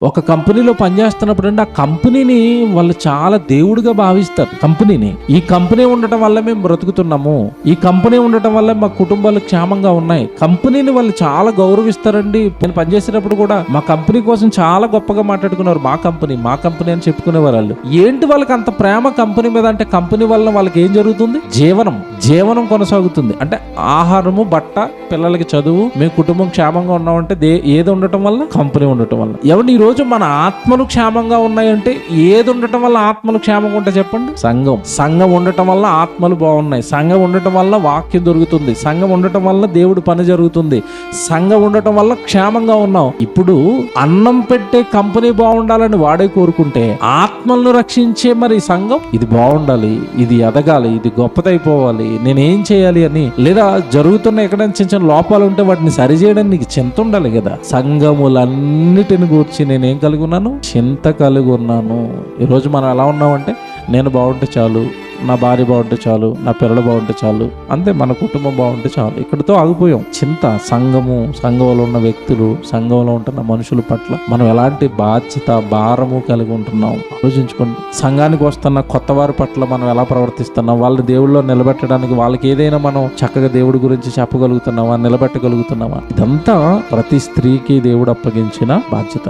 ఒక కంపెనీలో పనిచేస్తున్నప్పుడు అండి, ఆ కంపెనీని వాళ్ళు చాలా దేవుడిగా భావిస్తారు. కంపెనీని, ఈ కంపెనీ ఉండటం వల్ల మేము బ్రతుకుతున్నాము, ఈ కంపెనీ ఉండటం వల్ల మా కుటుంబాలు క్షేమంగా ఉన్నాయి. కంపెనీని వాళ్ళు చాలా గౌరవిస్తారండి. నేను పనిచేసేటప్పుడు కూడా మా కంపెనీ కోసం చాలా గొప్పగా మాట్లాడుకున్నారు. మా కంపెనీ అని చెప్పుకునేవారు వాళ్ళు. ఏంటి వాళ్ళకి అంత ప్రేమ కంపెనీ మీద అంటే, కంపెనీ వల్ల వాళ్ళకి ఏం జరుగుతుంది? జీవనం కొనసాగుతుంది. అంటే ఆహారము, బట్ట, పిల్లలకి చదువు, మేము కుటుంబం క్షేమంగా ఉన్నామంటే ఏది ఉండటం వల్ల? కంపెనీ ఉండటం వల్ల. ఎవరి ఈ రోజు మన ఆత్మలు క్షేమంగా ఉన్నాయంటే ఏది ఉండటం వల్ల ఆత్మలు క్షేమంగా ఉంటాయి చెప్పండి? సంఘం ఉండటం వల్ల ఆత్మలు బాగున్నాయి. సంఘం ఉండటం వల్ల వాక్యం దొరుకుతుంది. సంఘం ఉండటం వల్ల దేవుడి పని జరుగుతుంది. సంఘం ఉండటం వల్ల క్షేమంగా ఉన్నాం. ఇప్పుడు అన్నం పెట్టే కంపెనీ బాగుండాలని వాడే కోరుకుంటే, ఆత్మలను రక్షించే మరి సంఘం ఇది బాగుండాలి, ఇది ఎదగాలి, ఇది గొప్పదైపోవాలి, నేనేం చేయాలి అని, లేదా జరుగుతున్న ఎక్కడైనా చిన్న చిన్న లోపాలు ఉంటే వాటిని సరిచేయడానికి నీకు చింత ఉండాలి కదా. సంఘములన్నిటిని గూర్చి నేనేం కలిగి ఉన్నాను? చింత కలిగి ఉన్నాను. ఈరోజు మనం ఎలా ఉన్నామంటే, నేను బాగుంటే చాలు, నా భార్య బాగుంటే చాలు, నా పిల్లలు బాగుంటే చాలు, అంతే, మన కుటుంబం బాగుంటే చాలు, ఇక్కడితో ఆగిపోయాం. చింత సంఘంలో ఉన్న వ్యక్తులు, సంఘంలో ఉంటున్న మనుషుల పట్ల మనం ఎలాంటి బాధ్యత, భారము కలిగి ఉంటున్నాం ఆలోచించుకోండి. సంఘానికి వస్తున్న కొత్త వారి పట్ల మనం ఎలా ప్రవర్తిస్తున్నాం? వాళ్ళని దేవుళ్ళలో నిలబెట్టడానికి వాళ్ళకి ఏదైనా మనం చక్కగా దేవుడి గురించి చెప్పగలుగుతున్నామా? నిలబెట్టగలుగుతున్నామా? ఇదంతా ప్రతి స్త్రీకి దేవుడు అప్పగించిన బాధ్యత.